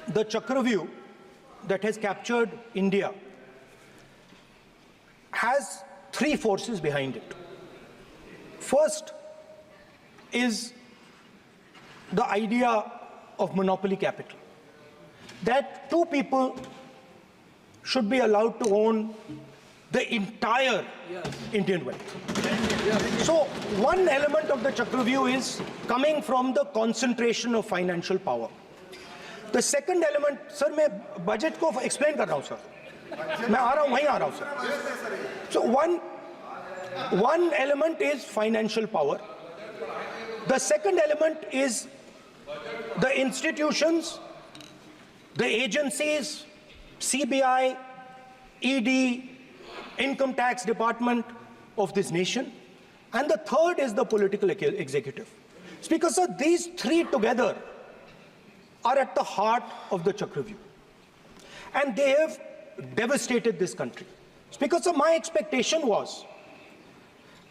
the Chakravyuh that has captured India has three forces behind it. First is the idea of monopoly capital, that two people should be allowed to own the entire Indian wealth. So one element of the Chakravyuh is coming from the concentration of financial power. The second element, sir, मैं budget को explain कर रहा हूँ, sir. मैं आ रहा हूँ, वहीं आ रहा हूँ, sir. So one element is financial power. The second element is the institutions, the agencies, CBI, ED, Income Tax Department of this nation. And the third is the political executive. Speaker, sir, these three together are at the heart of the Chakravyuh. And they have devastated this country. Speaker, sir, my expectation was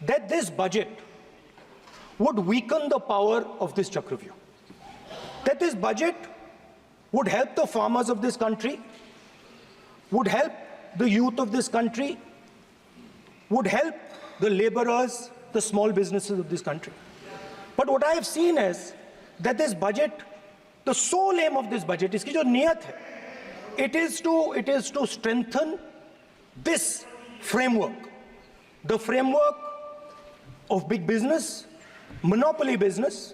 that this budget would weaken the power of this Chakravyuh. That this budget would help the farmers of this country, would help the youth of this country, would help the laborers, the small businesses of this country. But what I have seen is that this budget, the sole aim of this budget, iski jo niyat hai, it is to strengthen this framework, the framework of big business, monopoly business,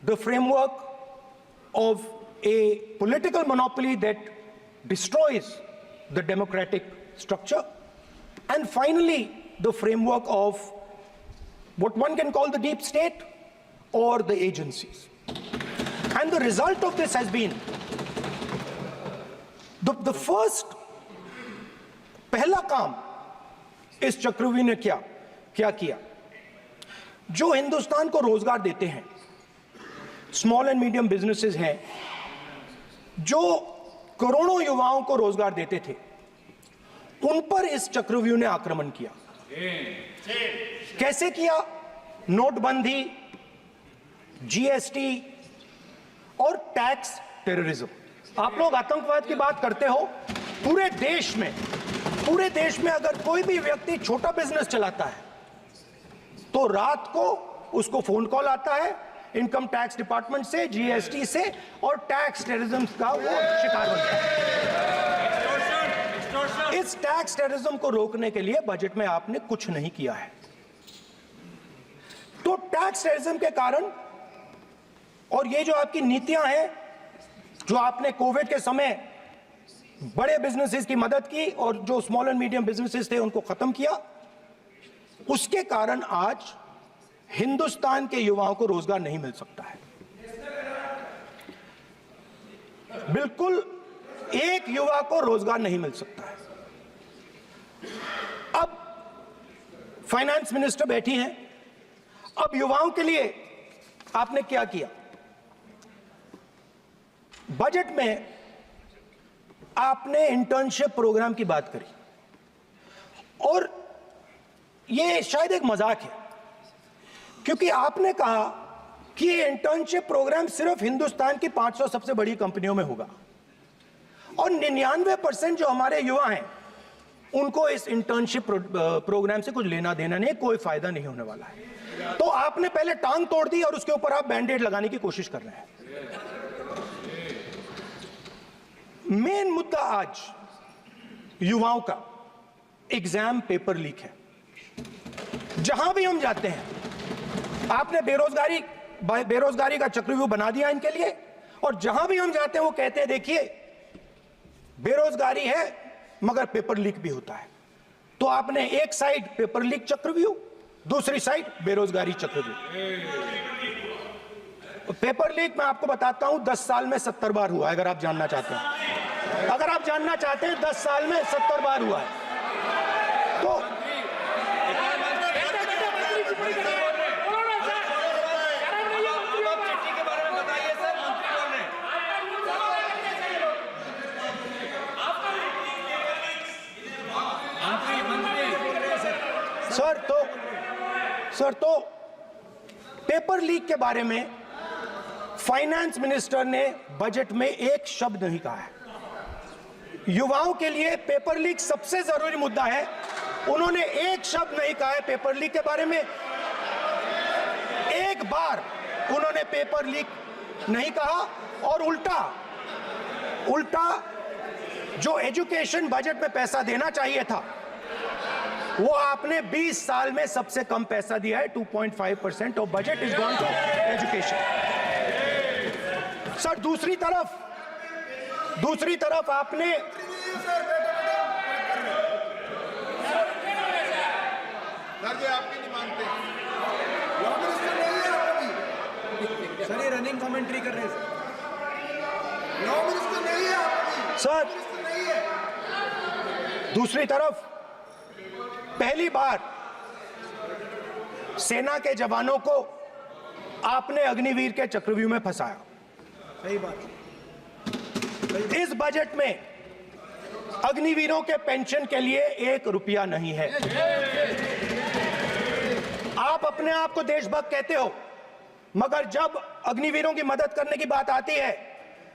the framework of a political monopoly that destroys the democratic structure, and finally the framework of what one can call the deep state or the agencies. And the result of this has been the first पहला काम इस चक्रव्यूह ने क्या किया, जो हिंदुस्तान को रोजगार देते हैं, स्मॉल एंड मीडियम बिजनेसेस हैं, जो करोड़ों युवाओं को रोजगार देते थे, उन पर इस चक्रव्यूह ने आक्रमण किया। कैसे किया? नोटबंदी, जीएसटी और टैक्स टेररिज्म। आप लोग आतंकवाद की बात करते हो, पूरे देश में अगर कोई भी व्यक्ति छोटा बिजनेस चलाता है तो रात को उसको फोन कॉल आता है इनकम टैक्स डिपार्टमेंट से, जीएसटी से, और टैक्स टेररिज्म का वो शिकार बनता है। इस टैक्स टेररिज्म को रोकने के लिए बजट में आपने कुछ नहीं किया है। तो टैक्स टेररिज्म के कारण और ये जो आपकी नीतियां हैं, जो आपने कोविड के समय बड़े बिजनेसेस की मदद की और जो स्मॉल एंड मीडियम बिजनेसेस थे उनको खत्म किया, उसके कारण आज हिंदुस्तान के युवाओं को रोजगार नहीं मिल सकता है। बिल्कुल एक युवा को रोजगार नहीं मिल सकता है। अब फाइनेंस मिनिस्टर बैठी हैं, अब युवाओं के लिए आपने क्या किया? बजट में आपने इंटर्नशिप प्रोग्राम की बात करी और ये शायद एक मजाक है, क्योंकि आपने कहा कि ये इंटर्नशिप प्रोग्राम सिर्फ हिंदुस्तान की 500 सबसे बड़ी कंपनियों में होगा और 99% जो हमारे युवा हैं उनको इस इंटर्नशिप प्रोग्राम से कुछ लेना देना नहीं, कोई फायदा नहीं होने वाला है। तो आपने पहले टांग तोड़ दी और उसके ऊपर आप बैंडेड लगाने की कोशिश कर रहे हैं। मेन मुद्दा आज युवाओं का एग्जाम पेपर लीक है। जहां भी हम जाते हैं, आपने बेरोजगारी का चक्रव्यूह बना दिया इनके लिए, और जहां भी हम जाते हैं वो कहते हैं देखिए बेरोजगारी है मगर पेपर लीक भी होता है। तो आपने एक साइड पेपर लीक चक्रव्यूह, दूसरी साइड बेरोजगारी चक्रव्यूह। पेपर लीक मैं आपको बताता हूं 10 साल में 70 बार हुआ है। अगर आप जानना चाहते हैं, 10 साल में 70 बार हुआ है। तो सर तो पेपर लीक के बारे में फाइनेंस मिनिस्टर ने बजट में एक शब्द नहीं कहा है। युवाओं के लिए पेपर लीक सबसे जरूरी मुद्दा है, उन्होंने एक शब्द नहीं कहा है पेपर लीक के बारे में। एक बार उन्होंने पेपर लीक नहीं कहा, और उल्टा जो एजुकेशन बजट में पैसा देना चाहिए था वो आपने 20 साल में सबसे कम पैसा दिया है। 2.5% of budget is gone to education. Sir दूसरी तरफ आपने आपकी नहीं मानते सर, ये रनिंग कमेंट्री कर रहे हैं सर। दूसरी तरफ पहली बार सेना के जवानों को आपने अग्निवीर के चक्रव्यूह में फंसाया। सही बात। इस बजट में अग्निवीरों के पेंशन के लिए 1 रुपया नहीं है। आप अपने आप को देशभक्त कहते हो, मगर जब अग्निवीरों की मदद करने की बात आती है,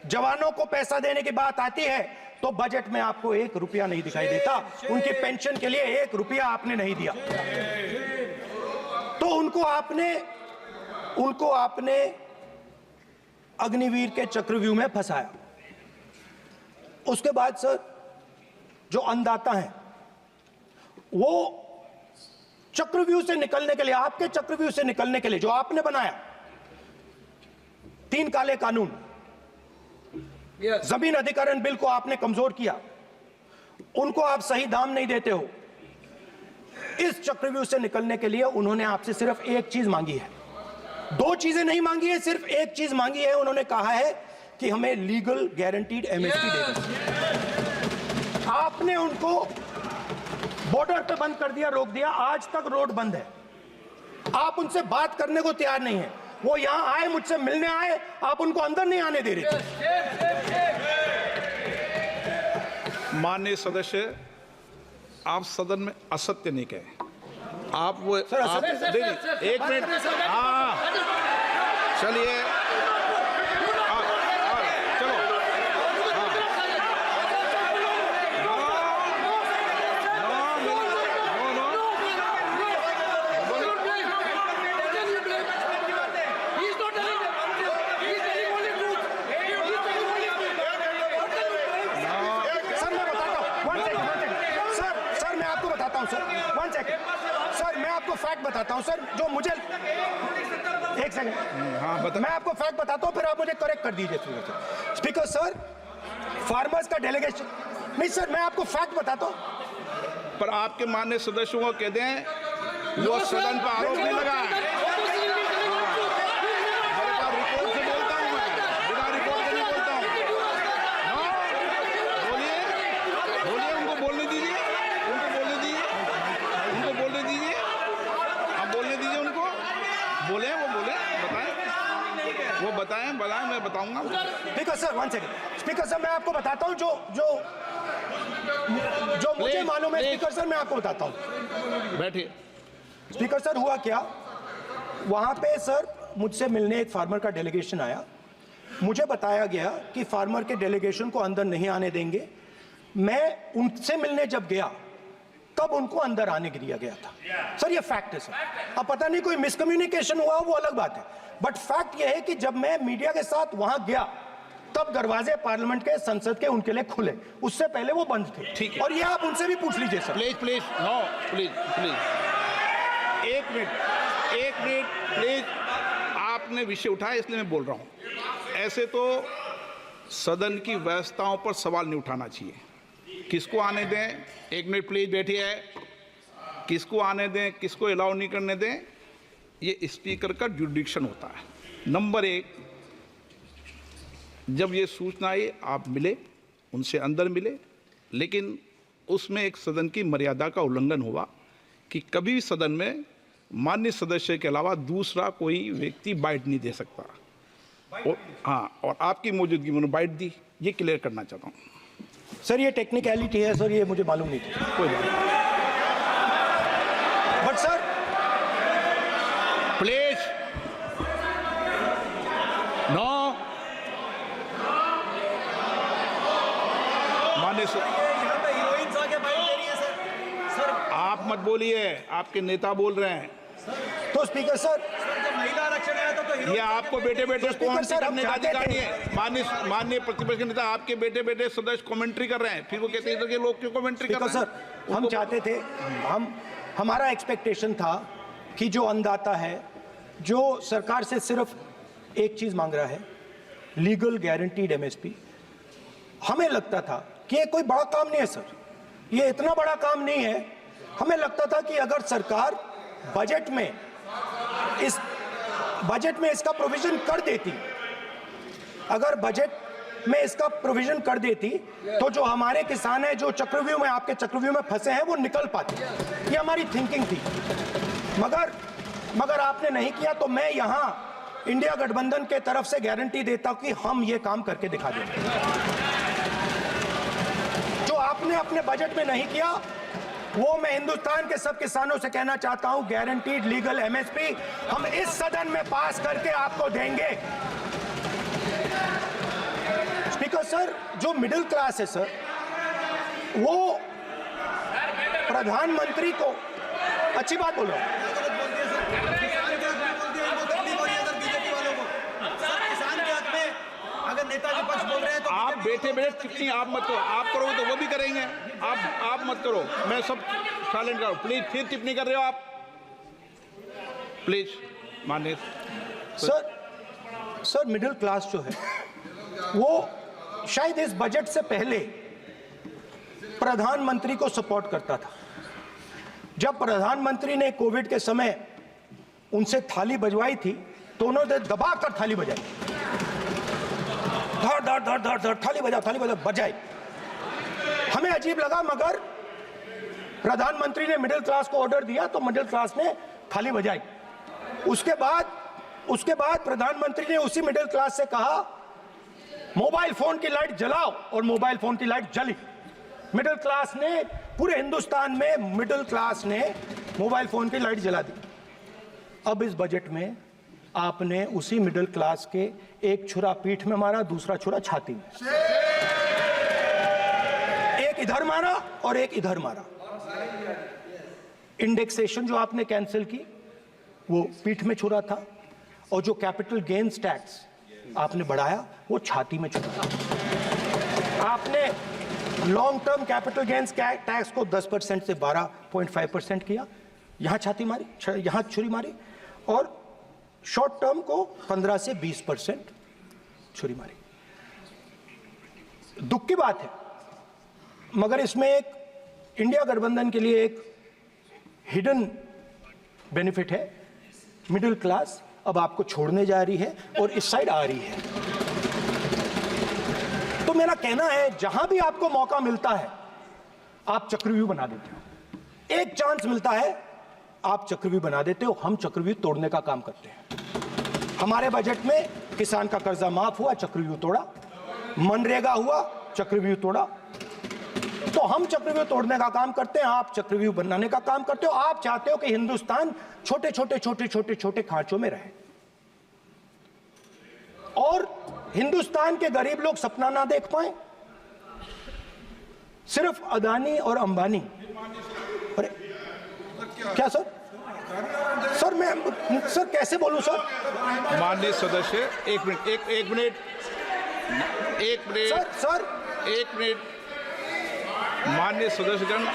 जवानों को पैसा देने की बात आती है, तो बजट में आपको 1 रुपया नहीं दिखाई देता। उनकी पेंशन के लिए 1 रुपया आपने नहीं दिया। तो उनको आपने अग्निवीर के चक्रव्यूह में फंसाया। उसके बाद सर जो अन्नदाता हैं वो चक्रव्यूह से निकलने के लिए, आपके चक्रव्यूह से निकलने के लिए जो आपने बनाया 3 काले कानून, जमीन अधिग्रहण बिल को आपने कमजोर किया, उनको आप सही दाम नहीं देते हो। इस चक्रव्यूह से निकलने के लिए उन्होंने आपसे सिर्फ एक चीज मांगी है, 2 चीजें नहीं मांगी है, सिर्फ एक चीज मांगी है। उन्होंने कहा है कि हमें लीगल गारंटीड एमएसपी दे दो। आपने उनको बॉर्डर पे बंद कर दिया, रोक दिया, आज तक रोड बंद है। आप उनसे बात करने को तैयार नहीं है। वो यहां आए, मुझसे मिलने आए, आप उनको अंदर नहीं आने दे रहे थे। माननीय सदस्य, आप सदन में असत्य नहीं कहे। आप वो सर, आप देखिए, 1 मिनट। हाँ चलिए, चलो। सर मैं आपको फैक्ट बताता हूं सर, जो मुझे एक सेकंड। हाँ बता। मैं आपको फैक्ट बताता हूं, फिर आप मुझे करेक्ट कर दीजिए। स्पीकर सर, फार्मर्स का डेलीगेशन नहीं सर, मैं आपको फैक्ट बताता हूं। पर आपके माननीय सदस्यों को कह दें वो सदन पर आरोप नहीं लगा है। रिपोर्ट से बोलता हूं मैं, बिना रिपोर्ट के नहीं बोलता हूं। हाँ बोलिए, उनको बोलने दीजिए, आप बोलने दीजिए उनको। बोले, वो बोले, बताएं, मैं बताऊंगा। Speaker sir 1 second. Speaker sir मैं आपको बताता हूं जो मुझे मालूम है। स्पीकर सर मैं आपको बताता हूं। बैठिए। स्पीकर सर हुआ क्या, वहां पे सर मुझसे मिलने एक फार्मर का डेलीगेशन आया। मुझे बताया गया कि फार्मर के डेलीगेशन को अंदर नहीं आने देंगे। मैं उनसे मिलने जब गया तब उनको अंदर आने के दिया गया था। सर ये फैक्ट है सर। अब पता नहीं कोई मिसकम्युनिकेशन हुआ, वो अलग बात है, बट फैक्ट ये है कि जब मैं मीडिया के साथ वहां गया तब दरवाजे पार्लियामेंट के, संसद के उनके लिए खुले, उससे पहले वो बंद थे। ठीक है। और ये आप उनसे भी पूछ लीजिए sir. Please no, please 1 minute please. आपने विषय उठाया इसलिए मैं बोल रहा हूं। ऐसे तो सदन की व्यवस्थाओं पर सवाल नहीं उठाना चाहिए। किसको आने दें, 1 मिनट प्लीज बैठिए। किसको आने दें, किसको अलाउ नहीं करने दें, ये स्पीकर का जुडिक्शन होता है। नंबर 1, जब ये सूचना आई आप मिले, उनसे अंदर मिले, लेकिन उसमें एक सदन की मर्यादा का उल्लंघन हुआ कि कभी भी सदन में माननीय सदस्य के अलावा दूसरा कोई व्यक्ति बाइट नहीं दे सकता। और आपकी मौजूदगी में बाइट दी, ये क्लियर करना चाहता हूँ। सर ये टेक्निकलिटी है सर, ये मुझे मालूम नहीं था। कोई बात नहीं। बट सर प्लीज नो माननीय यहाँ पे हीरोइंस आके बाइट दे रही है सर। सर आप मत बोलिए, आपके नेता बोल रहे हैं। तो स्पीकर सर, जब महिला आरक्षण आया था तो ये हीरोइन आपको बेटे बेटे स्पीकर कमेंट्री सर, हम करने का चाहते अधिकार थे। नहीं है। माननीय प्रतिपक्ष के नेता आपके बेटे बेटे सदस्य कमेंट्री कर रहे हैं, फिर वो कहते हैं इधर के लोग क्यों कमेंट्री कर स्पीकर रहे हैं। सर, हम चाहते थे, हमारा एक्सपेक्टेशन था कि जो अन्नदाता है, जो सरकार से सिर्फ एक चीज मांग रहा है, लीगल गारंटीड एमएसपी। हमें लगता था कि ये कोई बड़ा काम नहीं है सर, ये इतना बड़ा काम नहीं है। हमें लगता था कि अगर सरकार बजट में इसका प्रोविजन कर देती, अगर बजट में इसका प्रोविजन कर देती, तो जो हमारे किसान हैं जो चक्रव्यूह में, आपके चक्रव्यूह में फंसे हैं, वो निकल पाते। ये हमारी थिंकिंग थी, मगर आपने नहीं किया। तो मैं यहां इंडिया गठबंधन के तरफ से गारंटी देता हूं कि हम ये काम करके दिखा देंगे। जो आपने अपने बजट में नहीं किया, वो मैं हिंदुस्तान के सब किसानों से कहना चाहता हूं, गारंटीड लीगल एमएसपी हम इस सदन में पास करके आपको देंगे। स्पीकर सर, जो मिडिल क्लास है सर, वो प्रधानमंत्री को, अच्छी बात बोल रहा हूं, अगर नेताजी पक्ष बोल रहे हैं तो आप बैठे बैठे टिप्पणी आप मत करो, आप करोगे तो वो भी करेंगे। आप मत करो, मैं सब साइलेंट करो प्लीज। फिर टिप्पणी कर रहे हो आप, प्लीज। माननीय सर मिडिल क्लास जो है, वो शायद इस बजट से पहले प्रधानमंत्री को सपोर्ट करता था। जब प्रधानमंत्री ने कोविड के समय उनसे थाली बजवाई थी, तो उन्होंने दबाकर थाली बजाई, धड़ धड़ धड़ धड़ धड़, थाली बजा बजाई। हमें अजीब लगा, मगर प्रधानमंत्री ने मिडिल क्लास को ऑर्डर दिया, तो मिडिल क्लास ने थाली बजाई। उसके बाद प्रधानमंत्री ने उसी मिडिल क्लास से कहा, मोबाइल फोन की लाइट जलाओ, और मोबाइल फोन की लाइट जली। मिडिल क्लास ने, पूरे हिंदुस्तान में मिडिल क्लास ने मोबाइल फोन की लाइट जला दी। अब इस बजट में आपने उसी मिडिल क्लास के एक छुरा पीठ में मारा, दूसरा छुरा छाती में, एक इधर मारा और एक इधर मारा। इंडेक्सेशन जो आपने कैंसिल की, वो पीठ में छुरा था, और जो कैपिटल गेन्स टैक्स आपने बढ़ाया, वो छाती में छुरा था। आपने long term capital gains tax को 10% से 12.5% किया, यहां छाती मारी, यहां छुरी मारी, और शॉर्ट टर्म को 15 से 20% छुरी मारी। दुख की बात है, मगर इसमें एक इंडिया गठबंधन के लिए एक हिडन बेनिफिट है। मिडिल क्लास अब आपको छोड़ने जा रही है और इस साइड आ रही है। तो मेरा कहना है, जहां भी आपको मौका मिलता है, आप चक्रव्यूह बना देते हो। एक चांस मिलता है, आप चक्रव्यूह बना देते हो। हम चक्रव्यूह तोड़ने का काम करते हैं। हमारे बजट में किसान का कर्जा माफ हुआ, चक्रव्यूह तोड़ा। मनरेगा हुआ, चक्रव्यूह तोड़ा। तो हम चक्रव्यूह तोड़ने का काम करते हैं, आप चक्रव्यूह बनाने का काम करते हो। आप चाहते हो कि हिंदुस्तान छोटे छोटे छोटे छोटे छोटे खांचों में रहे, और हिंदुस्तान के गरीब लोग सपना ना देख पाए। सिर्फ अदानी और अंबानी। अरे क्या सर? सर मैं सर कैसे बोलूं सर? माननीय सदस्य, एक मिनट सर माननीय सदस्यगण,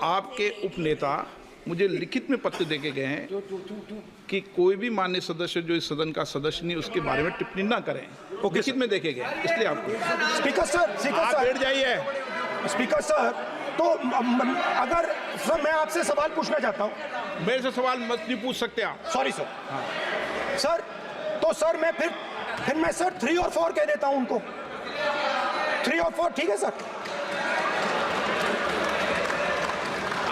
आपके उपनेता मुझे लिखित में पत्र देके गए हैं कि कोई भी माननीय सदस्य जो इस सदन का सदस्य नहीं, उसके बारे में टिप्पणी ना करें। लिखित में देखे गए, इसलिए आपको। स्पीकर सर आप बैठ जाइए। स्पीकर सर, तो अगर सर मैं आपसे सवाल पूछना चाहता हूं। मेरे से सवाल मत नहीं पूछ सकते आप। Sorry sir. सर तो सर मैं फिर मैं सर 3 और 4 कह देता हूं उनको। 3 और 4 ठीक है सर?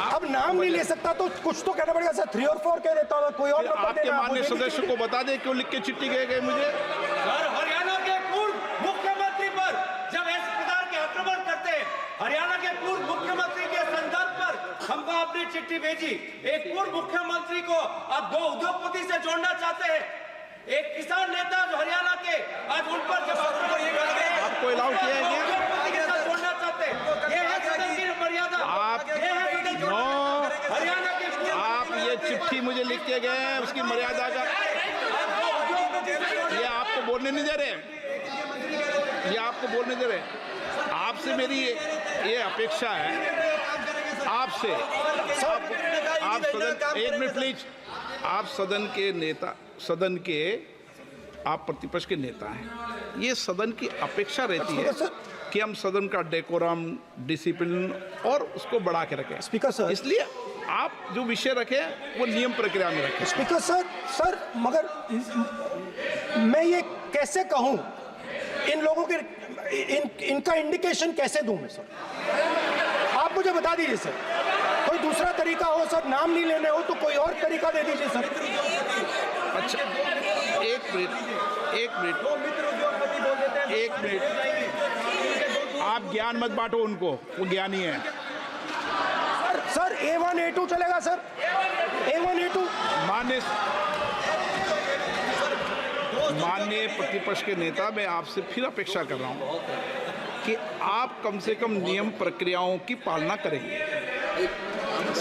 अब नाम नहीं ले सकता तो कुछ तो कहना पड़ेगा सर। 3 और 4 कह देता हूं, कोई और नंबर आपके देना। माननीय सदस्य को बता दें क्यों लिख के चिट्ठी गए मुझे। सर, हरियाणा के पूर्व मुख्यमंत्री पर जब इस प्रकार के आक्रमण करते हैं, हरियाणा के पूर्व मुख्यमंत्री के संदर्भ पर हमको आपने चिट्ठी भेजी। एक पूर्व मुख्यमंत्री को आप 2 उद्योगपति से जोड़ना चाहते हैं, एक किसान नेता जो हरियाणा के, आज उन पर जब आपको मुझे लिख के गए हैं, उसकी मर्यादा का ये आपको बोलने नहीं दे रहे, ये आपको बोलने दे रहे। आपसे मेरी ये अपेक्षा है आपसे, आप सदन, एक मिनट प्लीज, आप सदन के नेता, सदन के आप प्रतिपक्ष के नेता हैं, ये सदन की अपेक्षा रहती है कि हम सदन का डेकोरम, डिसिप्लिन और उसको बढ़ा के रखें। स्पीकर सर, इसलिए आप जो विषय रखें वो नियम प्रक्रिया में रखें। स्पीकर सर मगर मैं ये कैसे कहूं, इन लोगों के इनका इंडिकेशन कैसे दूं मैं सर? आप मुझे बता दीजिए सर, कोई दूसरा तरीका हो सर, नाम नहीं लेने हो तो कोई और तरीका दे दीजिए सर। अच्छा एक मिनट, आप ज्ञान मत बांटो उनको, वो ज्ञानी है। सर A1 A2 चलेगा सर, A1 A2। माननीय प्रतिपक्ष के नेता, मैं आपसे फिर अपेक्षा कर रहा हूं कि आप कम से कम नियम प्रक्रियाओं की पालना करेंगे।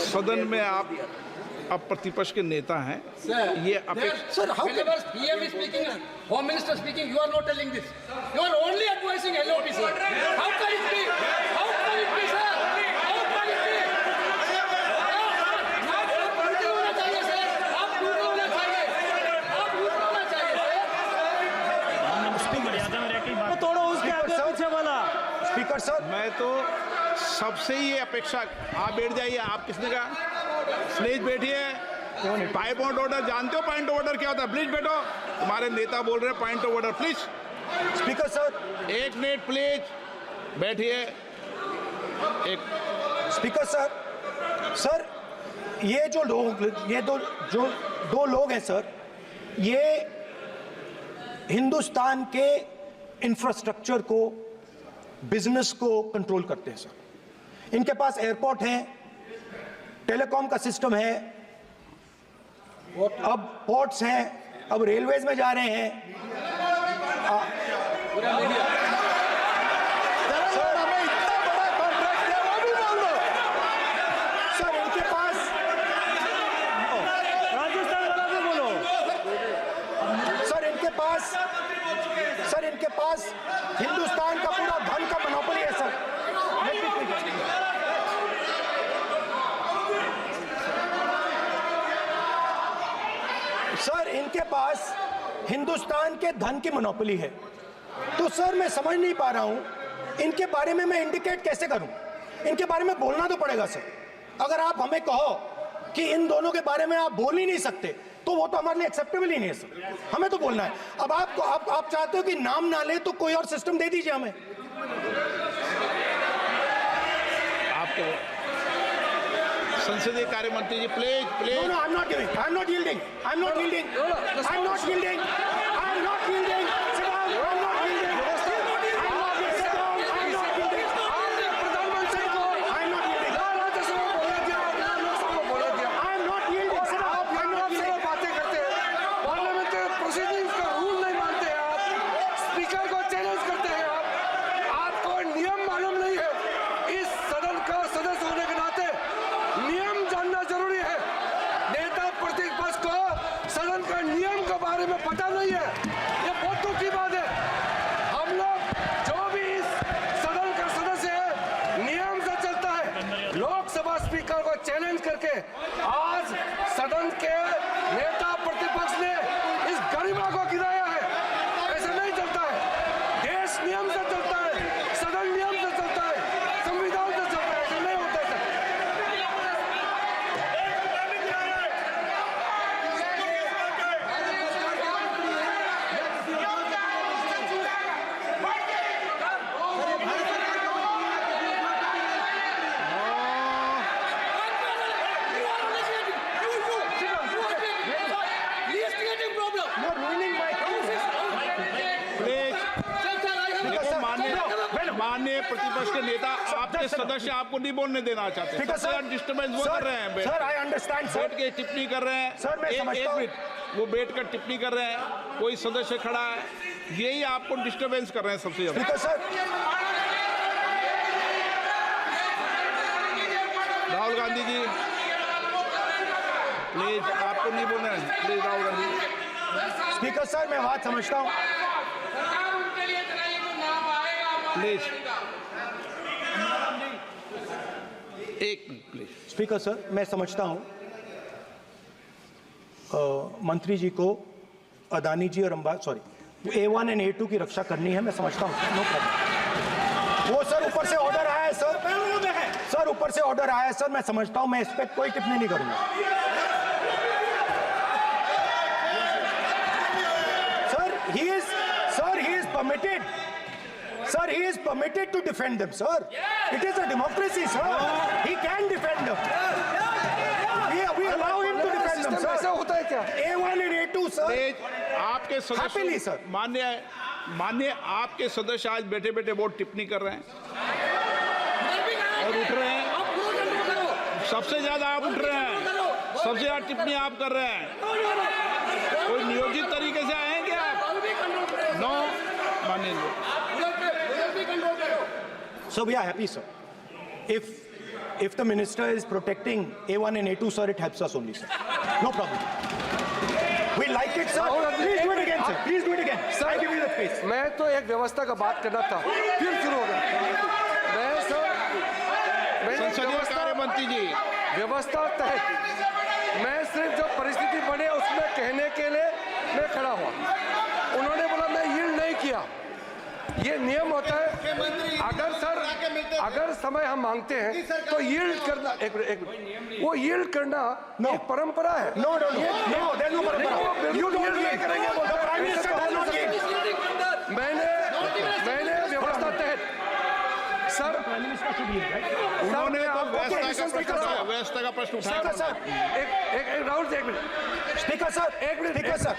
सदन में आप अब प्रतिपक्ष के नेता हैं, ये अपेक्षा। Sir how Whenever PM is speaking, Home Minister speaking, you are not telling this. You are only advising LOP, sir. How can it be? How can it be, sir? How can it be? आप पूरे होना चाहिए, sir. आप पूरे होना चाहिए. आप पूरे होना चाहिए, sir. तोड़ो उसके आगे पीछे वाला। स्पीकर सर, मैं तो सबसे ये अपेक्षा, आप बैठ जाइए। आप किसने कहा? प्लीज बैठिए। पॉइंट ऑफ ऑर्डर जानते हो? पॉइंट ऑफ ऑर्डर क्या होता है? प्लीज बैठो। तुम्हारे नेता बोल रहे हैं point of order, please. Speaker sir, एक मिनट प्लीज, बैठिए। एक स्पीकर सर, सर ये जो लोग, ये दो लोग हैं सर, ये हिंदुस्तान के इंफ्रास्ट्रक्चर को, बिजनेस को कंट्रोल करते हैं सर। इनके पास एयरपोर्ट है, टेलीकॉम का सिस्टम है, अब पोर्ट्स हैं, अब रेलवेज में जा रहे हैं। सर हमें इतना बड़ा कॉन्ट्रैक्ट है, वो भी बोल दो सर। इनके पास राजस्थान वाला भी बोलो। सर इनके पास हिंदुस्तान का पूरा धन का मोनोपोली है सर। सर इनके पास हिंदुस्तान के धन की मोनोपोली है। तो सर मैं समझ नहीं पा रहा हूं इनके बारे में मैं इंडिकेट कैसे करूं? इनके बारे में बोलना तो पड़ेगा सर। अगर आप हमें कहो कि इन दोनों के बारे में आप बोल ही नहीं सकते तो वो तो हमारे लिए एक्सेप्टेबल ही नहीं है सर। हमें तो बोलना है। अब आप चाहते हो कि नाम ना ले तो कोई और सिस्टम दे दीजिए हमें। आपको संसदीय कार्य मंत्री ji, please please. No, I'm not giving. I'm not yielding. I'm not yielding. I'm not yielding. I'm not yielding. Sit down. I'm not yielding. I'm not yielding. Sit down. I'm not yielding. प्रधानमंत्री को I'm not yielding. Rajya Sabha बोले दिया, लोकसभा बोले दिया। I'm not yielding. Sit down. आप I'm not से yielding. बातें करते हैं, पार्लियामेंट्री प्रोसीडिंग्स का रूल नहीं मानते हैं आप, स्पीकर को चैलेंज करते हैं आप, आपको नियम मालूम नहीं है। इस सदन का सदस्य होने के नाते नियम जानना जरूरी है। नेता प्रतिपक्ष को सदन का नियम के बारे में पता नहीं है, ये बहुत दुख की बात है। हम लोग जो भी इस सदन का सदस्य है नियम से चलता है। लोकसभा स्पीकर को चैलेंज करके आज सदन के नेता प्रतिपक्ष ने इस गरिमा को गिराया है। ऐसे नहीं चलता है। देश नियम से चलता है, सदन नियम से चलता है, संविधान से चलता है। ऐसे नहीं होता है। You're ruining my प्लीज देखो, माननीय प्रतिपक्ष के नेता, आपके सदस्य आपको नहीं बोलने देना चाहते। स्पीकर सर, डिस्टर्बेंस वो कर रहे हैं। सर आई अंडरस्टैंड बैठ सर। के टिप्पणी कर रहे हैं। सर, मैं समझता एक हूं। मिनट, वो बैठ कर टिप्पणी कर रहे हैं, कोई सदस्य खड़ा है, यही आपको डिस्टर्बेंस कर रहे हैं सबसे ज्यादा। Speaker sir, Rahul Gandhi ji, please, आपको नहीं बोलना है, please Rahul Gandhi speaker sir, मैं बात समझता हूँ। प्लीज, एक मिनट प्लीज। स्पीकर सर, मैं समझता हूँ मंत्री जी को अदानी जी और A1 एंड A2 की रक्षा करनी है, मैं समझता हूँ, नो प्रॉब्लम। वो सर ऊपर से ऑर्डर आया है सर, ऊपर से ऑर्डर आया है सर, मैं समझता हूँ, मैं इस पर कोई टिप्पणी नहीं करूंगा। Sir he is permitted. Sir, he is permitted to defend them, sir. It is a democracy, sir. He can defend them. We allow him to defend them, ऐसा sir. होता है क्या? A1 and A2, sir. Please, आपके Happily, सदस्य sir. मान्य आपके सदस्य आज बैठे बैठे बहुत टिप्पणी कर रहे हैं और उठ रहे हैं। सबसे ज्यादा आप उठ रहे हैं, सबसे ज्यादा टिप्पणी आप कर रहे हैं। कोई नियोजित तरीके से आए हैं क्या आप? नो, मानिए। So we are happy, sir. If the minister is protecting A1 and A2, sir, it helps us only, sir. No problem. We like it, sir. Please do it again, sir. Please do it again. Sir, I give you the space. मैं तो एक व्यवस्था का बात करना था, फिर शुरू हो गया। संसदीय कार्य मंत्री जी, व्यवस्था तहत मैं सिर्फ जो परिस्थिति बने उसमें कहने के लिए मैं खड़ा हुआ। उन्होंने बोला मैं यील्ड नहीं किया। ये नियम होता है, अगर समय हम मांगते हैं तो यील्ड करना, एक मिनट, वो यील्ड करना एक परंपरा है। No, there's no parampara. You don't नहीं करेंगे yield. The Prime Minister does not yield. मैंने व्यवस्था तहत sir, Prime Minister should yield, right? उन्होंने तो Speaker, sir. व्यवस्था का प्रश्न Speaker, उठाया। sir. एक राहुल जी, एक मिनट, Speaker, sir. एक मिनट, Speaker, sir.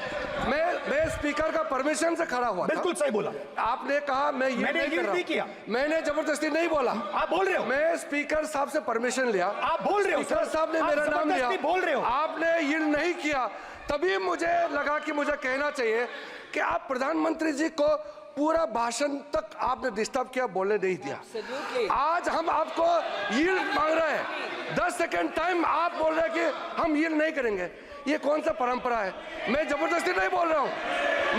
मैं स्पीकर का परमिशन से खड़ा हुआ था। बिल्कुल सही बोला। आपने कहा मैं ये मैंने नहीं कर yield रहा नहीं किया। मैंने जबरदस्ती नहीं बोला। आप बोल रहे हो। मैं स्पीकर साहब से परमिशन लिया। आप बोल रहे हो, स्पीकर सर। साहब ने आप मेरा नाम लिया। जबरदस्ती बोल रहे हो। आपने यील्ड नहीं किया, तभी मुझे लगा कि मुझे कहना चाहिए कि आप प्रधानमंत्री जी को पूरा भाषण तक आपने डिस्टर्ब किया, बोलने नहीं दिया। आज हम आपको यील्ड मांग रहे हैं, 10 सेकंड टाइम आप बोल रहे हैं कि हम यील्ड नहीं करेंगे। ये कौन सा परंपरा है? मैं जबरदस्ती नहीं बोल रहा हूँ,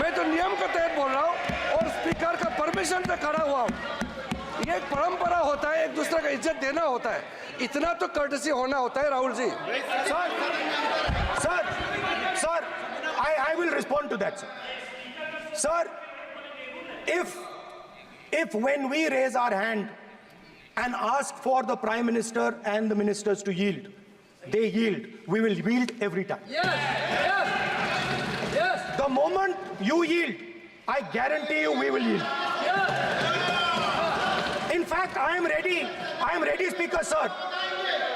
मैं तो नियम के तहत बोल रहा हूँ और स्पीकर का परमिशन से खड़ा हुआ हूँ। ये एक परंपरा होता है, एक दूसरे का इज्जत देना होता है, इतना तो कर्टसी होना होता है। Rahul ji, Sir, I will respond to that, sir. Sir, if when we raise our hand and ask for the Prime Minister and the ministers to yield, they yield, we will yield every time. Yes. The moment you yield, I guarantee you we will yield. In fact, I am ready, Speaker, sir.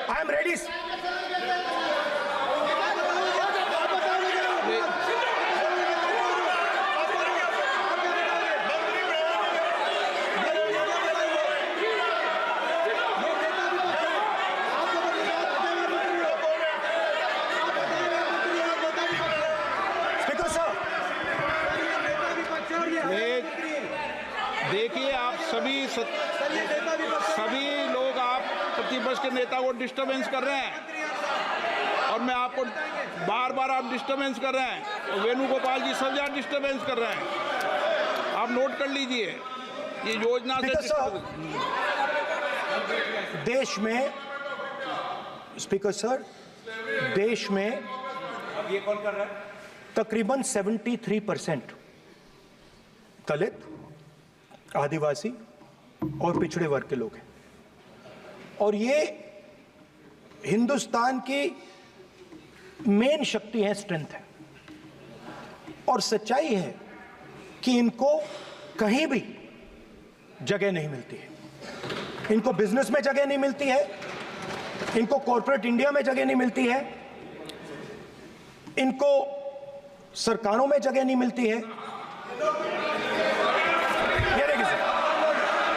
I am ready. देखिए, आप सभी लोग आप प्रतिपक्ष के नेता को disturbance कर रहे हैं और मैं आपको बार आप डिस्टर्बेंस कर रहे हैं और वेणुगोपाल जी सब जगह डिस्टर्बेंस कर रहे हैं। आप नोट कर लीजिए, ये योजना से देश में, स्पीकर सर, देश में अब ये कौन कर रहा है? तकरीबन 73% दलित, आदिवासी और पिछड़े वर्ग के लोग हैं और ये हिंदुस्तान की मेन शक्ति है, स्ट्रेंथ है। और सच्चाई है कि इनको कहीं भी जगह नहीं मिलती है। इनको बिजनेस में जगह नहीं मिलती है, इनको कॉर्पोरेट इंडिया में जगह नहीं मिलती है, इनको सरकारों में जगह नहीं मिलती है।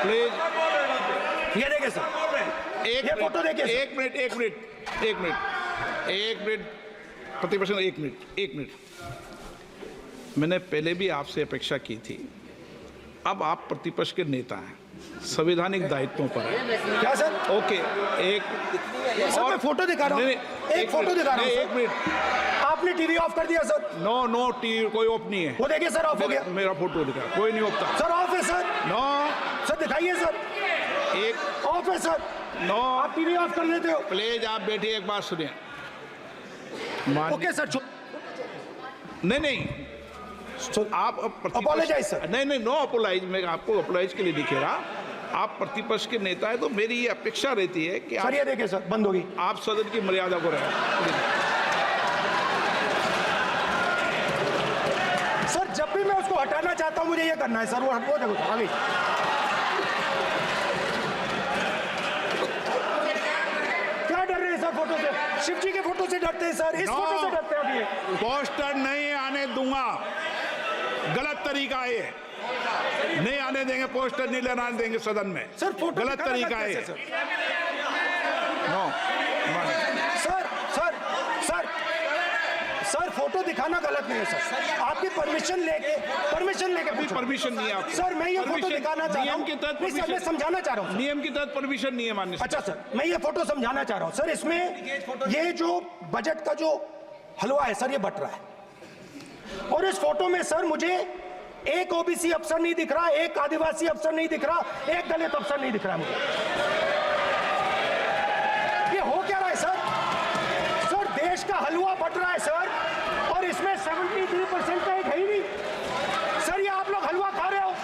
प्लीज, ये देखिए सर, ये फोटो देखिए। एक मिनट प्रतिपक्ष, एक मिनट। मैंने पहले भी आपसे अपेक्षा की थी, अब आप प्रतिपक्ष के नेता हैं, संवैधानिक दायित्वों पर है। क्या सर? ओके, एक सर, मैं फोटो दिखा रहा हूँ। एक फोटो दिखा रहा हूँ एक सर। मिनट, आपने टीवी ऑफ कर दिया सर। नो टीवी कोई ऑफ नहीं है। वो देखिए सर, ऑफ हो गया मेरा फोटो दिखा, कोई नहीं ऑफ था। सर। ऑफ है सर। नो सर दिखाइए सर, एक ऑफ है सर। नो आप टीवी ऑफ कर लेते हो। प्लीज आप बैठिए, एक बात सुनिए। ओके सर, नहीं आप Apologize, sir. नहीं नो अपोलाइज, मैं आपको अपोलाइज के लिए नहीं कह रहा। आप प्रतिपक्ष के नेता है तो मेरी ये अपेक्षा रहती है कि सर ये देखिए सर, बंद होगी। आप सदन की मर्यादा को रखें। सर जब भी मैं उसको हटाना चाहता हूं मुझे ये करना है सर। वो देखो आगे। क्या डर रहे हैं सर फोटो से? शिव जी के फोटो से डरते हैं सर, इस No. फोटो से डरते हैं अभी। पोस्टर नहीं आने दूंगा, गलत तरीका है ये। नहीं आने देंगे, पोस्टर नहीं लेना देंगे सदन में। सर फोटो गलत दिखाना तरीका है। कैसे, sir? No sir sir sir sir photo दिखाना गलत नहीं है सर। आपकी परमिशन लेके पूछा। परमिशन नहीं है आपको। सर मैं ये फोटो Permission- दिखाना चाह रहा नियम हूँ। के तहत नहीं सर, मैं permission- समझाना चाह रहा हूँ। नियम के तहत परमिशन नहीं है माननीय। अच्छा सर, मैं ये फोटो समझाना चाह रहा हूँ सर। इसमें ये जो बजट का जो हलवा है सर, ये बट रहा है। और इस फोटो में सर मुझे एक ओबीसी अफसर नहीं दिख रहा, एक आदिवासी अफसर नहीं दिख रहा, एक दलित अफसर नहीं दिख रहा मुझे। ये हो क्या रहा है सर? सर देश का हलवा बट रहा है सर, और इसमें 73% का एक है ही नहीं सर। ये आप लोग हलवा खा रहे हो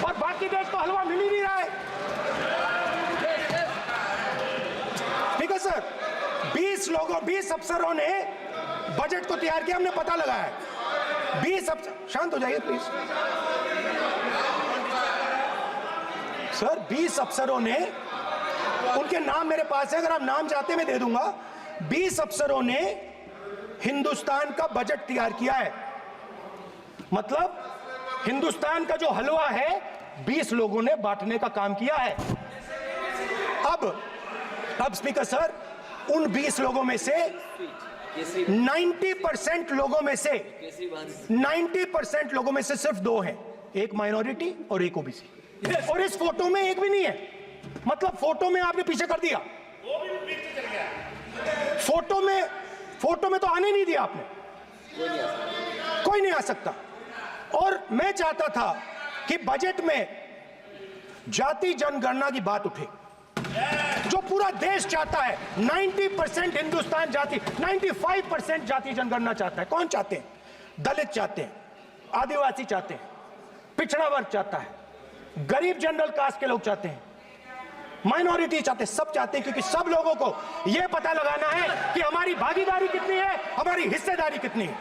और बाकी देश को हलवा मिल ही नहीं रहा है। ठीक है सर, 20 अफसरों ने बजट को तैयार किया, हमने पता लगाया है। 20 अफसर, शांत हो जाइए प्लीज सर। 20 अफसरों ने, उनके नाम मेरे पास है, अगर आप नाम चाहते हैं मैं दे दूंगा। 20 अफसरों ने हिंदुस्तान का बजट तैयार किया है। मतलब हिंदुस्तान का जो हलवा है 20 लोगों ने बांटने का काम किया है। अब स्पीकर सर, उन 20 लोगों में से 90% लोगों में से 90% लोगों में से सिर्फ 2 हैं, एक माइनॉरिटी और एक ओबीसी। और इस फोटो में एक भी नहीं है। मतलब फोटो में आपने पीछे कर दिया। फोटो में तो आने नहीं दिया आपने। कोई नहीं आ सकता। और मैं चाहता था कि बजट में जाति जनगणना की बात उठे, जो पूरा देश चाहता है। 90% हिंदुस्तान जाति, 95% जाति जनगणना चाहता है। कौन चाहते हैं? दलित चाहते हैं, आदिवासी चाहते हैं, पिछड़ा वर्ग चाहता है, गरीब जनरल कास्ट के लोग चाहते हैं, माइनॉरिटी चाहते हैं, सब चाहते हैं। क्योंकि सब लोगों को यह पता लगाना है कि हमारी भागीदारी कितनी है, हमारी हिस्सेदारी कितनी है।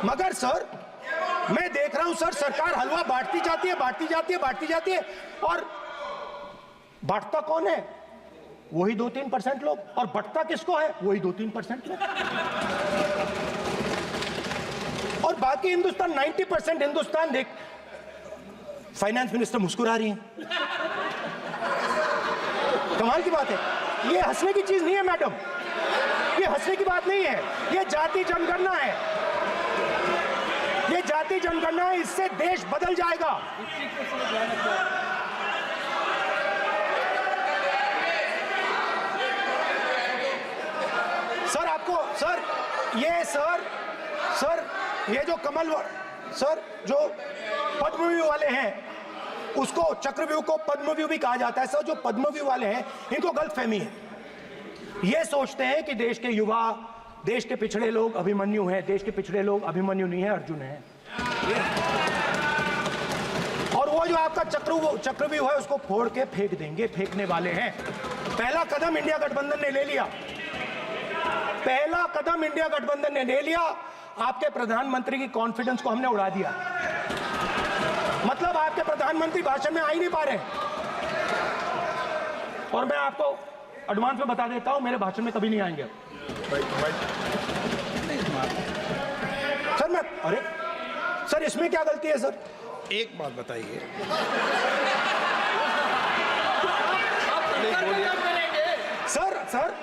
मगर सर मैं देख रहा हूं सर, सरकार हलवा बांटती जाती है, और बांटता कौन है? वही 2-3% लोग। और बंटता किसको है? वही 2-3% लोग। और बाकी हिंदुस्तान, 90% हिंदुस्तान देख। फाइनेंस मिनिस्टर मुस्कुरा रही हैं। कमाल की बात है। ये हंसने की चीज नहीं है मैडम, ये हंसने की बात नहीं है। ये जाति जनगणना है, ये जाति जनगणना है। इससे देश बदल जाएगा। सर आपको सर ये जो कमल सर जो पद्मव्यूह वाले हैं, उसको चक्रव्यूह को पद्मव्यूह भी कहा जाता है। सर जो पद्मव्यूह वाले हैं इनको गलतफहमी है। ये सोचते हैं कि देश के युवा, देश के पिछड़े लोग अभिमन्यु हैं। देश के पिछड़े लोग अभिमन्यु नहीं है, अर्जुन है। और वो जो आपका चक्रव्यूह है उसको फोड़ के फेंक देंगे, फेंकने वाले हैं। पहला कदम इंडिया गठबंधन ने ले लिया, आपके प्रधानमंत्री की कॉन्फिडेंस को हमने उड़ा दिया। मतलब आपके प्रधानमंत्री भाषण में आ ही नहीं पा रहे। और मैं आपको एडवांस में बता देता हूं, मेरे भाषण में कभी नहीं आएंगे सर। अरे सर इसमें क्या गलती है सर? एक बात बताइए, सर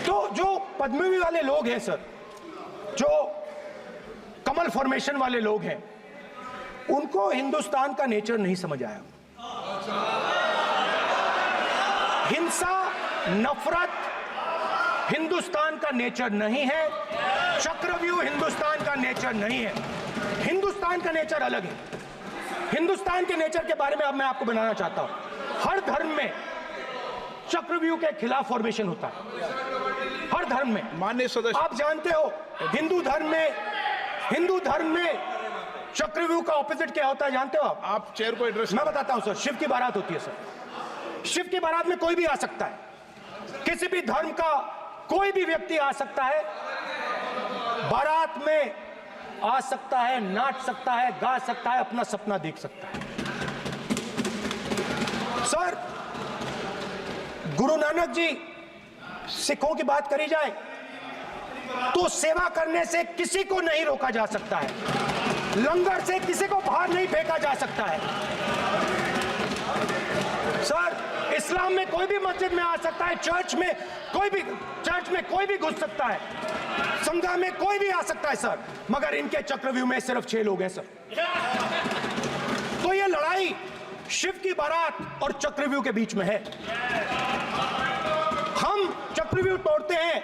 तो जो पद्मव्यूह वाले लोग हैं सर, जो कमल फॉर्मेशन वाले लोग हैं, उनको हिंदुस्तान का नेचर नहीं समझ आया। नफरत हिंदुस्तान का नेचर नहीं है, चक्रव्यूह हिंदुस्तान का नेचर नहीं है। हिंदुस्तान का नेचर अलग है। हिंदुस्तान के नेचर के बारे में अब मैं आपको बनाना चाहता हूं। हर धर्म में चक्रव्यूह के खिलाफ फॉर्मेशन होता है, हर धर्म में। माननीय सदस्य, आप जानते हो हिंदू धर्म में चक्रव्यूह का ऑपोजिट क्या होता है, जानते हो आप चेयर को एड्रेस। मैं बताता हूं सर। शिव की बारात होती है सर। शिव की बारात में कोई भी आ सकता है, किसी भी धर्म का कोई भी व्यक्ति आ सकता है, बारात में आ सकता है, नाच सकता है, गा सकता है, अपना सपना देख सकता है। सर, गुरु नानक जी, सिखों की बात करी जाए तो सेवा करने से किसी को नहीं रोका जा सकता है, लंगर से किसी को बाहर नहीं फेंका जा सकता है। सर, इस्लाम में कोई भी मस्जिद में आ सकता है, चर्च में कोई भी घुस सकता है, संघा में कोई भी आ सकता है सर, मगर इनके चक्रव्यूह में सिर्फ 6 लोग हैं सर। तो ये लड़ाई शिव की बारात और चक्रव्यूह के बीच में है। हम चक्रव्यूह तोड़ते हैं,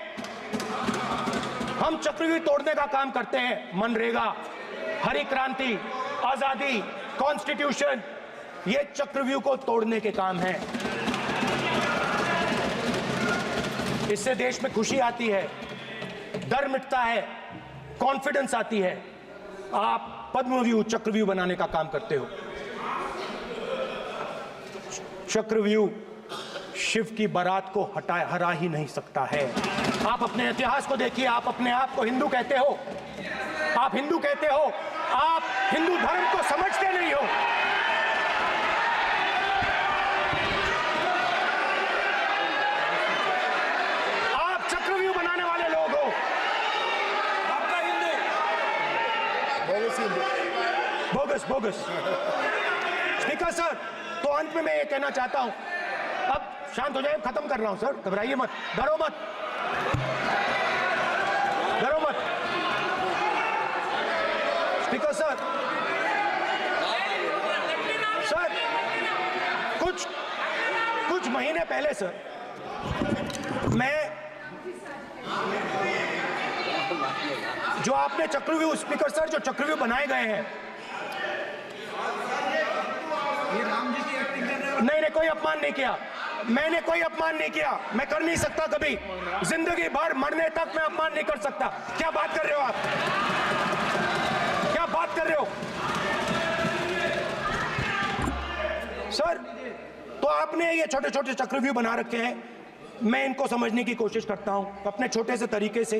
हम चक्रव्यूह तोड़ने का काम करते हैं। मनरेगा, हरी क्रांति, आजादी, कॉन्स्टिट्यूशन, ये चक्रव्यूह को तोड़ने के काम है। इससे देश में खुशी आती है, डर मिटता है, कॉन्फिडेंस आती है। आप पद्मव्यूह चक्रव्यूह बनाने का काम करते हो। चक्रव्यूह शिव की बारात को हरा ही नहीं सकता है। आप अपने इतिहास को देखिए। आप अपने आप को हिंदू कहते हो, आप हिंदू कहते हो, आप हिंदू धर्म को समझते नहीं हो। आप चक्रव्यूह बनाने वाले लोग हो। आपका हिंदू बोगस। स्पीकर सर, तो अंत में मैं ये कहना चाहता हूं, अब शांत हो जाए, खत्म कर रहा हूं सर, घबराइए मत, डरो मत। स्पीकर सर, कुछ महीने पहले सर, मैं जो आपने चक्रव्यूह, स्पीकर सर, जो चक्रव्यूह बनाए गए हैं, नहीं, कोई अपमान नहीं किया, मैंने कोई अपमान नहीं किया, मैं कर नहीं सकता कभी, जिंदगी भर मरने तक मैं अपमान नहीं कर सकता। क्या बात कर रहे हो आप, क्या बात कर रहे हो सर? तो आपने ये छोटे छोटे चक्रव्यूह बना रखे हैं, मैं इनको समझने की कोशिश करता हूं अपने छोटे से तरीके से।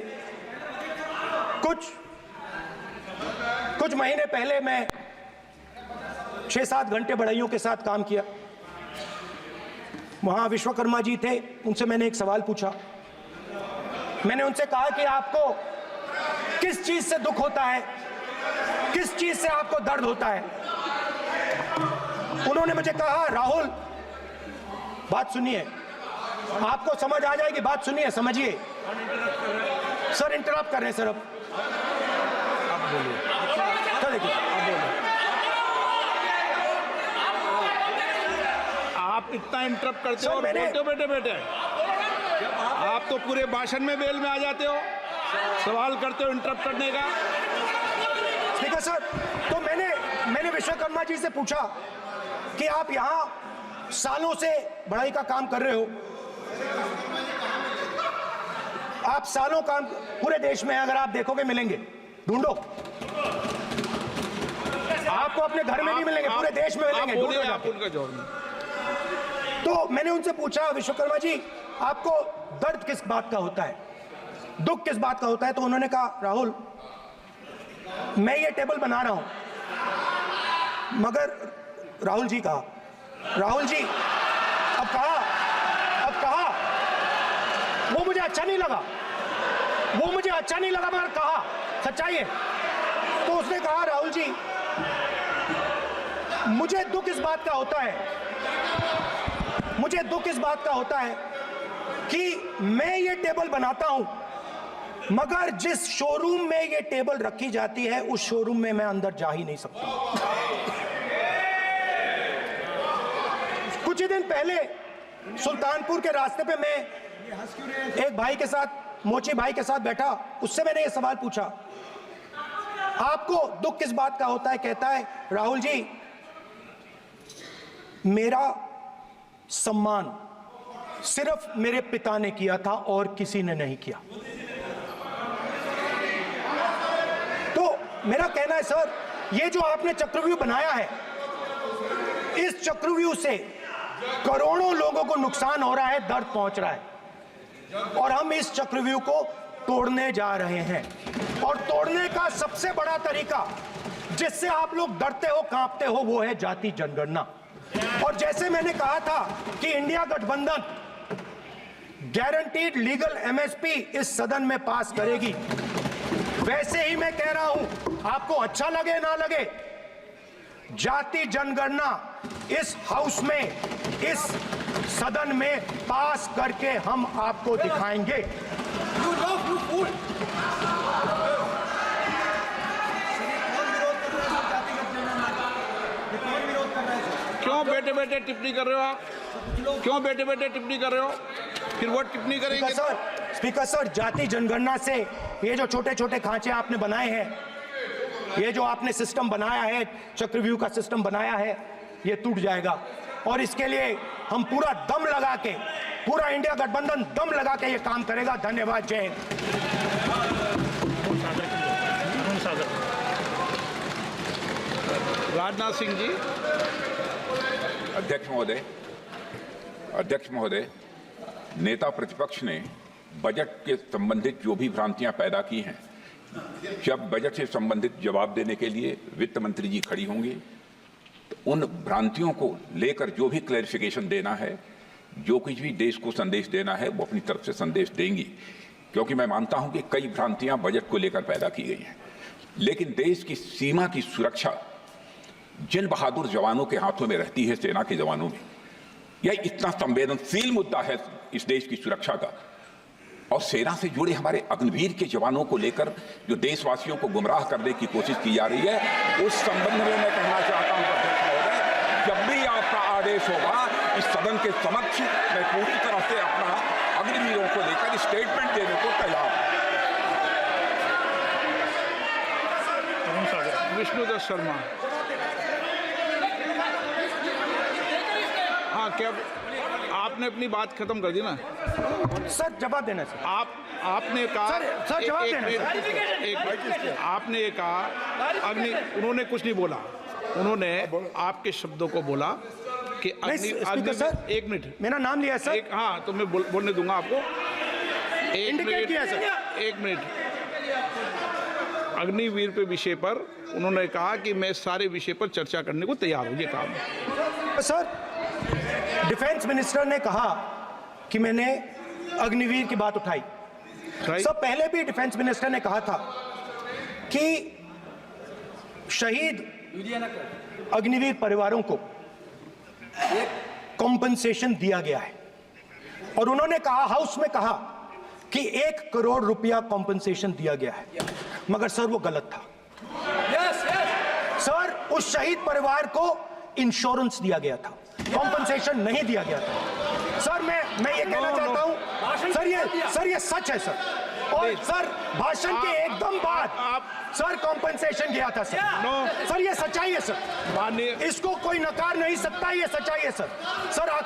कुछ महीने पहले मैं 6-7 घंटे बढ़इयों के साथ काम किया। वहां विश्वकर्मा जी थे, उनसे मैंने एक सवाल पूछा। मैंने उनसे कहा कि आपको किस चीज से दुख होता है, किस चीज से आपको दर्द होता है? उन्होंने मुझे कहा, राहुल बात सुनिए, आपको समझ आ जाएगी, बात सुनिए, समझिए। सर इंटरप्ट कर रहे हैं सर, अब बोलिए, सर देखिए, अब बोलिए। आप इतना इंटरप्ट करते हो और बोलते हो बेटे, आप तो पूरे भाषण में बेल में आ जाते हो, सवाल करते हो इंटरप्ट करने का। स्पीकर सर, तो मैंने विश्वकर्मा जी से पूछा कि आप यहां सालों से बढ़ाई का काम कर रहे हो, आप सालों काम पूरे देश में, अगर आप देखोगे मिलेंगे, ढूंढो, आपको अपने घर में नहीं मिलेंगे, पूरे देश में मिलेंगे, ढूंढो आप उनका जवाब। तो मैंने उनसे पूछा, विश्वकर्मा जी आपको दर्द किस बात का होता है, दुख किस बात का होता है? तो उन्होंने कहा, राहुल मैं ये टेबल बना रहा हूं, मगर राहुल जी कहा, राहुल जी अब कहा वो मुझे अच्छा नहीं लगा, मगर कहा सच्चाई है। तो उसने कहा, राहुल जी मुझे दुख इस बात का होता है, कि मैं ये टेबल बनाता हूं, मगर जिस शोरूम में ये टेबल रखी जाती है उस शोरूम में मैं अंदर जा ही नहीं सकता। कुछ ही दिन पहले सुल्तानपुर के रास्ते पे मैं एक भाई के साथ, मोची भाई के साथ बैठा, उससे मैंने ये सवाल पूछा, आपको दुख किस बात का होता है? कहता है, राहुल जी, मेरा सम्मान सिर्फ मेरे पिता ने किया था और किसी ने नहीं किया। तो मेरा कहना है सर, ये जो आपने चक्रव्यूह बनाया है, इस चक्रव्यूह से करोड़ों लोगों को नुकसान हो रहा है, दर्द पहुंच रहा है, और हम इस चक्रव्यूह को तोड़ने जा रहे हैं। और तोड़ने का सबसे बड़ा तरीका जिससे आप लोग डरते हो, कांपते हो, वो है जाति जनगणना। और जैसे मैंने कहा था कि इंडिया गठबंधन गारंटीड लीगल एमएसपी इस सदन में पास करेगी, वैसे ही मैं कह रहा हूं, आपको अच्छा लगे ना लगे, जाति जनगणना इस हाउस में, इस सदन में पास करके हम आपको दिखाएंगे। क्यों बैठे बैठे टिप्पणी कर रहे हो आप? क्यों बैठे बैठे टिप्पणी कर रहे हो? फिर वो टिप्पणी करेंगे। स्पीकर सर, जाति जनगणना से ये जो छोटे छोटे खांचे आपने बनाए हैं, ये जो आपने सिस्टम बनाया है, चक्रव्यूह का सिस्टम बनाया है, ये टूट जाएगा। और इसके लिए हम पूरा दम लगा के, पूरा इंडिया गठबंधन दम लगा के ये काम करेगा। धन्यवाद। जय हिंद। राजनाथ सिंह जी। अध्यक्ष महोदय, नेता प्रतिपक्ष ने बजट के संबंधित जो भी भ्रांतियां पैदा की हैं, जब बजट से संबंधित जवाब देने के लिए वित्त मंत्री जी खड़ी होंगी तो उन भ्रांतियों को लेकर जो भी क्लैरिफिकेशन देना है, जो कुछ भी देश को संदेश देना है, वो अपनी तरफ से संदेश देंगी। क्योंकि मैं मानता हूं कि कई भ्रांतियां बजट को लेकर पैदा की गई हैं, लेकिन देश की सीमा की सुरक्षा जिन बहादुर जवानों के हाथों में रहती है, सेना के जवानों में, यह इतना संवेदनशील मुद्दा है इस देश की सुरक्षा का। और सेना से जुड़े हमारे अग्निवीर के जवानों को लेकर जो देशवासियों को गुमराह करने की कोशिश की जा रही है, उस संबंध में मैं कहना चाहता हूं अध्यक्ष महोदय, जब भी आपका आदेश होगा इस सदन के समक्ष मैं पूरी तरह से अपना अग्निवीरों को लेकर स्टेटमेंट देने को तैयार हूं। विष्णुदत्त शर्मा। हाँ, क्या आपने अपनी बात खत्म कर दी ना? सर जवाब देना सर। आपने कहा सर जवाब देना। आपने कहा उन्होंने कुछ नहीं बोला, उन्होंने आपके शब्दों को बोला कि सर, एक मिनट, मेरा नाम लिया सर। हाँ, तो मैं बोलने दूंगा आपको। इंडिकेट किया सर। एक मिनट। अग्निवीर पे विषय पर उन्होंने कहा कि मैं सारे विषय पर चर्चा करने को तैयार हूं, ये काम। सर, डिफेंस मिनिस्टर ने कहा कि मैंने अग्निवीर की बात उठाई। सर, पहले भी डिफेंस मिनिस्टर ने कहा था कि शहीद अग्निवीर परिवारों को कॉम्पनसेशन दिया गया है, और उन्होंने कहा, हाउस में कहा कि 1 करोड़ रुपया कॉम्पनसेशन दिया गया है, मगर सर वो गलत था। सर, उस शहीद परिवार को इंश्योरेंस दिया गया था, कॉम्पनसेशन नहीं दिया गया था। सर मैं ये कहना चाहता हूं, सर ये सच है सर। और सर, भाषण के एकदम बाद सर कॉम्पनसेशन गया था सर। सर ये सच्चाई है सर, इसको कोई नकार नहीं सकता, ये सच्चाई है सर।